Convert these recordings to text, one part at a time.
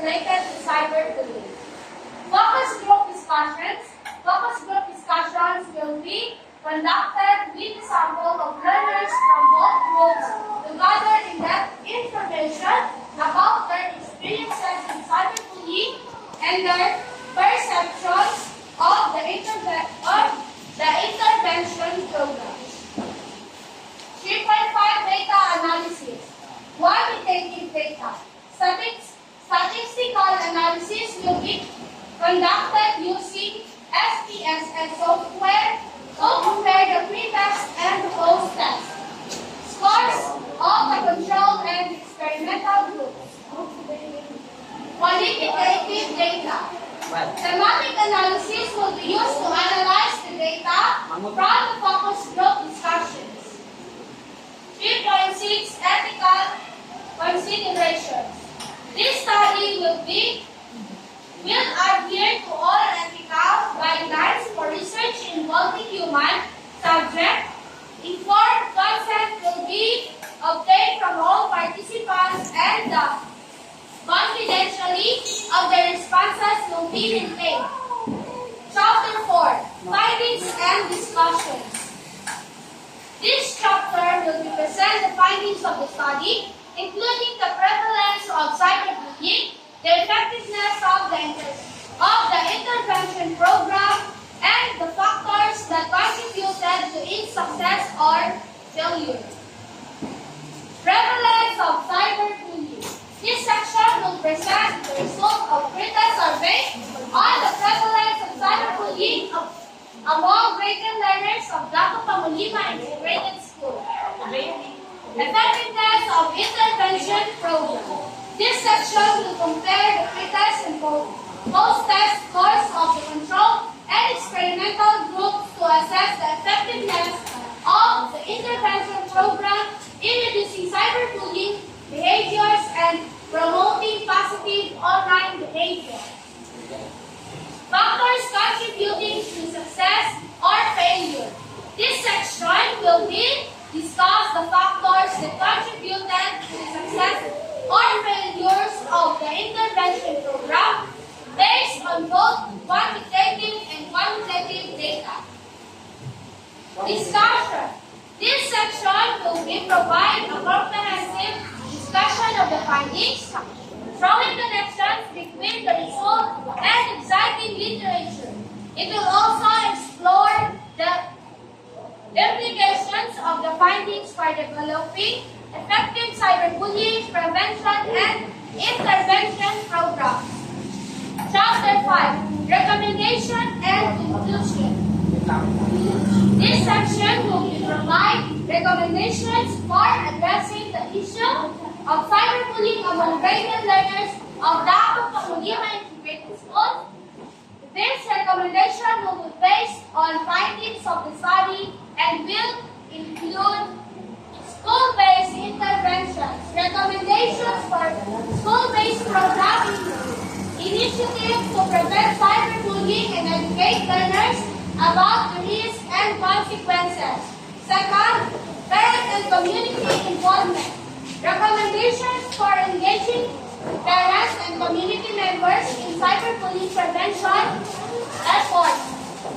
related to cyberbullying. Focus group discussions. Focus group discussions will be conducted with a sample of learners from both groups to gather in-depth information about their experiences in cyberbullying and their perceptions of the intervention programs. 3.5 Data analysis. Quantitative data. Statistical analysis will be conducted using SPSS software to compare the pre-test and post-test scores of the control and experimental groups. Qualitative data. Thematic analysis will be used to analyze the data from the focus group discussions. 3.6 Ethical considerations. This study will adhere to all ethical guidelines for research involving human subjects. Informed consent will be obtained from all participants and the confidentiality of the responses will be maintained. Chapter 4. Findings and discussions. This chapter will present the findings of the study, including the prevalence of cyberbullying, the effectiveness of the intervention program, and the factors that contributed to its success or failure. Prevalence of cyberbullying. This section will present the result of written survey on the prevalence of cyberbullying among grade learners of Dato Pamulima Integrated School. Effectiveness of intervention program. This section will compare the pre-test and post-test scores of the control and experimental groups to assess the effectiveness of the intervention program in reducing cyberbullying behaviors and promoting positive online behavior. Factors contributing to success or failure. This section will discuss the factors that contributed to the success or failures of the intervention program based on both quantitative and qualitative data. Discussion. This section will provide a comprehensive discussion of the findings, drawing connections between the result and exciting literature. It will also explore the implications of the findings for developing effective cyberbullying prevention and intervention programs. Chapter 5. Recommendation and conclusion. This section will provide recommendations for addressing the issue of cyberbullying among grade learners of Dato Pamulima Integrated School. This recommendation will be based on findings of the study and will include school-based interventions, recommendations for school-based programming, initiatives to prevent cyberbullying and educate learners about the risks and consequences. Second, parent and community involvement. Recommendations for engaging parents and community members in cyberbullying prevention efforts.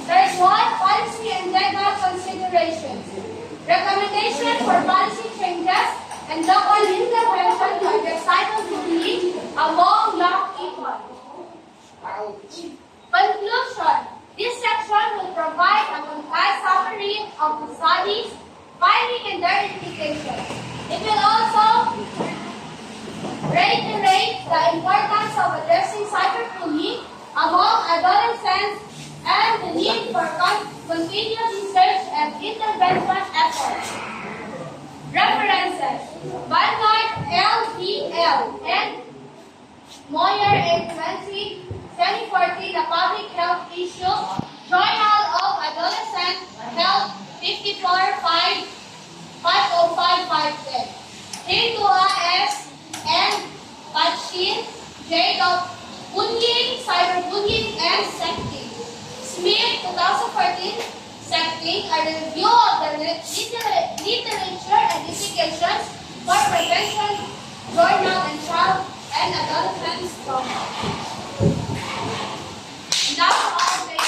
Third one, policy and legal considerations. Recommendation for policy changes and local intervention to address cyberbullying among young people. Conclusion. This section will provide a concise summary of the studies, findings, and their implications. It will also reiterate the importance of addressing cyberbullying among adolescents and the need for continuous research and intervention efforts. References. Barnard, L.D.L. and Moyer in 2014, The Public Health Issue, Journal of Adolescent Health, 54-505-510. Hindua S. and Pachin, J. Bullying, Cyberbullying, and Sexting. Smith, 2014, Sexting, a review of the literature and indications for prevention, journal, and child and adolescent trauma. And that's all they do.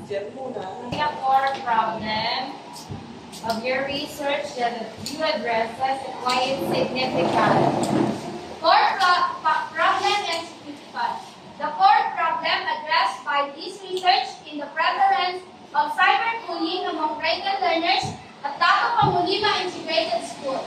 The core problem of your research that you addresses and why it's significant. Core problem and significance. The core problem addressed by this research in the prevalence of cyberbullying among grade learners at Tato Pamulima Integrated School.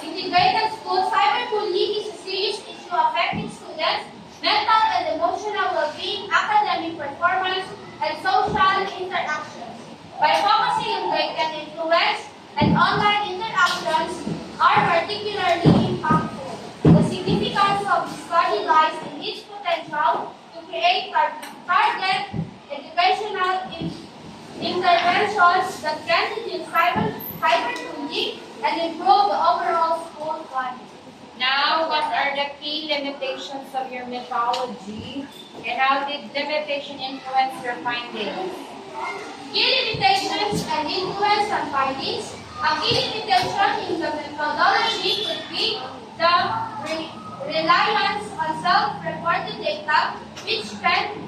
Integrated School, cyberbullying is a serious issue affecting students' mental and emotional well-being, academic performance, and social interactions. By focusing on grade and influence and online interactions are particularly impactful. The significance of the study lies in its potential to create target educational interventions that can reduce cyberbullying and improve the overall school climate. Now, what are the key limitations of your methodology and how did limitation influence your findings? Key limitations and influence on findings. A key limitation in the methodology could be the reliance on self-reported data, which can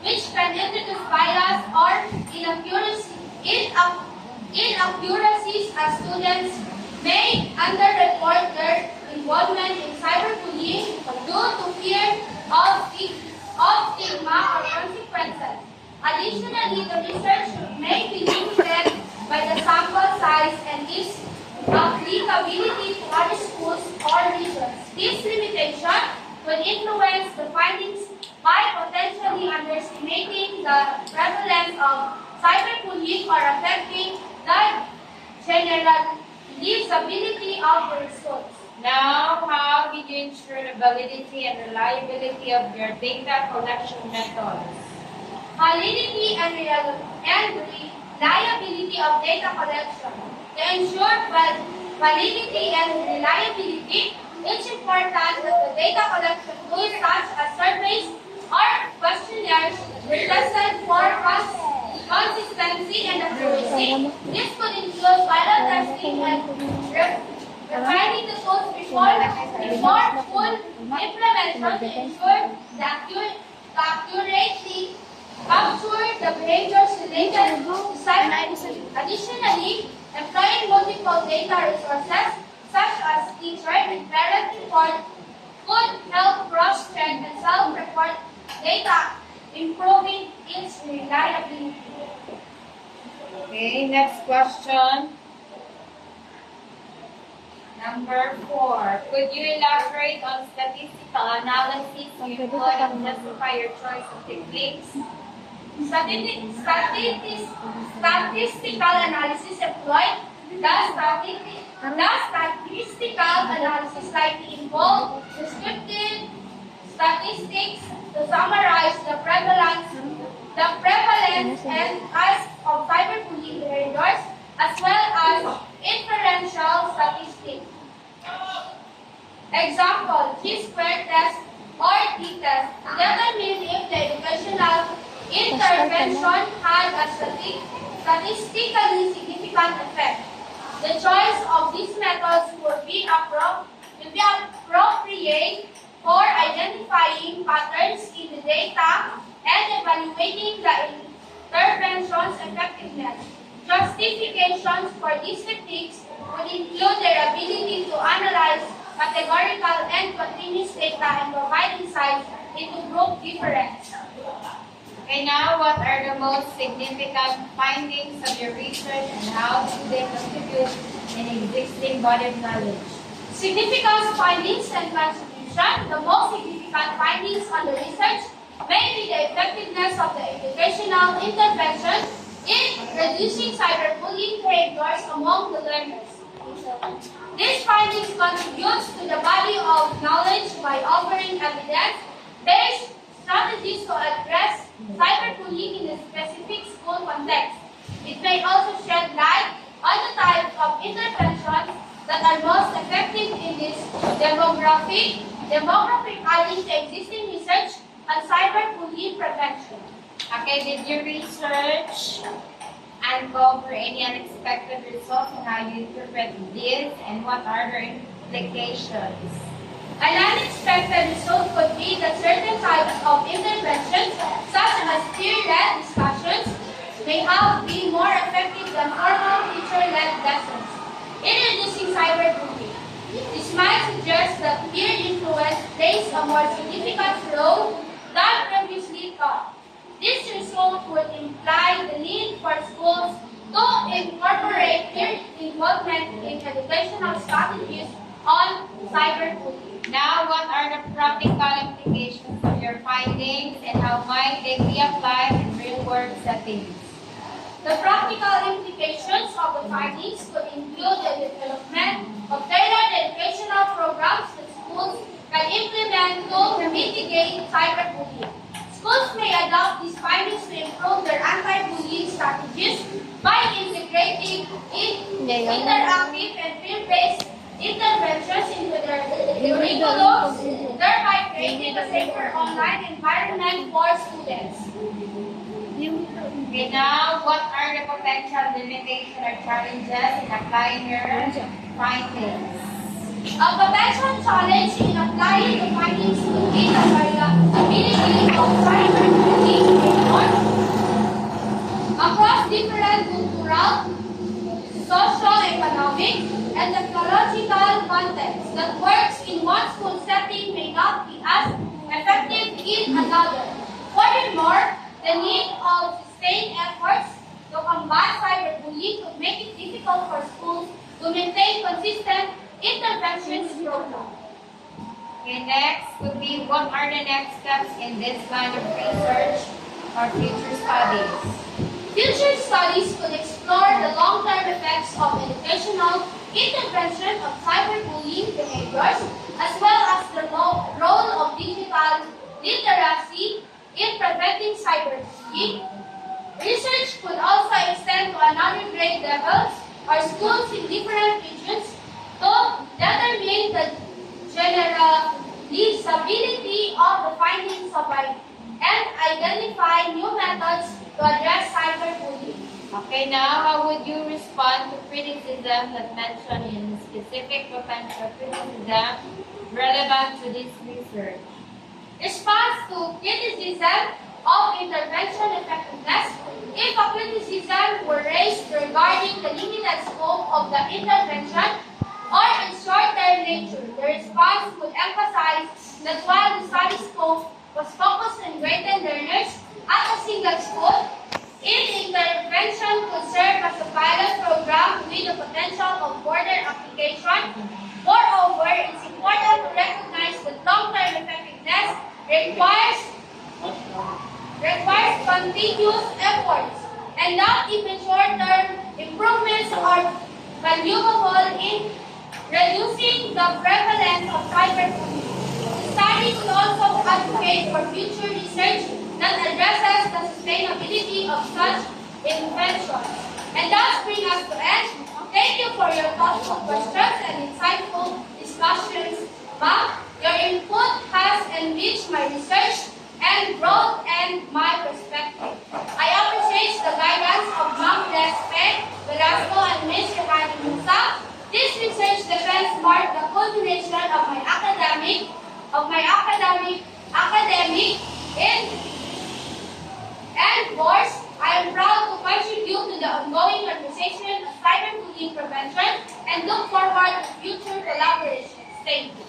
introduce bias or inaccuracies as students may underreport their involvement in cyberbullying due to fear of stigma or consequences. Additionally, the research may be limited by the sample size and its applicability to other schools or regions. This limitation could influence the findings by potentially underestimating the prevalence of cyberbullying or affecting the generalizability of the results. Now, how did you ensure the validity and reliability of your data collection methods? Validity and reliability of data collection. To ensure validity and reliability, it's important that the data collection tools such as surveys or questionnaires were tested for consistency and accuracy. This could include pilot testing and refining the tools before full implementation to ensure that accurately capture the behaviors related to cyberbullying. Additionally, employing multiple data resources such as teacher and parent report could help cross-check and self-report data, improving its reliability. Okay, next question. Number 4. Could you elaborate on statistical analysis you employ and justify your choice of techniques? Statistical analysis employed. The statistical analysis likely involve descriptive statistics to summarize the prevalence and types of cyberbullying behaviors, as well as inferential statistics. Example, G-square test or t-test to determine if the educational intervention had a statistically significant effect. The choice of these methods would be appropriate for identifying patterns in the data and evaluating the intervention's effectiveness. Justifications for these techniques would include their ability to analyze categorical and continuous data and provide insights into group difference. Okay, now what are the most significant findings of your research and how do they contribute in existing body of knowledge? Significant findings and contribution. The most significant findings on the research may be the effectiveness of the educational intervention in reducing cyberbullying behaviors among the learners. These findings contribute to the body of knowledge by offering evidence-based strategies to address cyberbullying in a specific school context. It may also shed light on the types of interventions that are most effective in this demographic adding to existing research on cyberbullying prevention. Okay, did your research uncover any unexpected results and how you interpret this and what are their implications. An unexpected result could be that certain types of interventions, such as peer-led discussions, may have been more effective than formal teacher-led lessons in reducing cyberbullying. This might suggest that peer influence plays a more significant role than previously thought. This result would imply the need for schools to incorporate peer involvement in educational strategies on cyberbullying. Now, what are the practical implications of your findings and how might they be applied in real-world settings? The practical implications of the findings could include the development of tailored educational programs that schools can implement to mitigate cyberbullying. Schools may adopt these findings to improve their anti-bullying strategies by integrating interactive and peer-based interventions into their curriculums, thereby creating a safer online environment for students. Okay, now, what are the potential limitations or challenges in applying your findings? A potential challenge in applying the findings could be the variability of cyberbullying framework across different cultural, socio-economic, and technological contexts that works in one school setting may not be as effective in another. Furthermore, the need of sustained efforts to combat cyberbullying could make it difficult for schools to maintain consistent interventions programs. Okay, next would be what are the next steps in this line of research or future studies? Future studies could explore the long-term effects of educational intervention of cyberbullying behaviors, as well as the role of digital literacy in preventing cyberbullying. Research could also extend to another grade levels or schools in different regions to determine the generalizability of the findings of and identify new methods to address cyberbullying. Okay, now how would you respond to criticism that mentioned in specific potential criticism relevant to this research? Response to criticism of intervention effectiveness. If a criticism were raised regarding the limited scope of the intervention or its short-term nature, the response would emphasize that while the study scope was focused on graded learners at a single school, intervention could serve as a pilot program with the potential of broader application. Moreover, it's important to recognize that long-term effectiveness requires continuous efforts, and not even short-term improvements are valuable in reducing the prevalence of cyberbullying. The study could also advocate for future research that addresses the sustainability of such interventions. And thus bring us to end. Thank you for your thoughtful questions and insightful discussions, ma'am. Your input has enriched my research and broadened my perspective. I appreciate the guidance of Ma'am Lespe Velasco and Ms. Yohani Musa. This research defense marked the culmination of my academic and course. I am proud to contribute to the ongoing conversation of cyberbullying prevention and look forward to future collaborations. Thank you.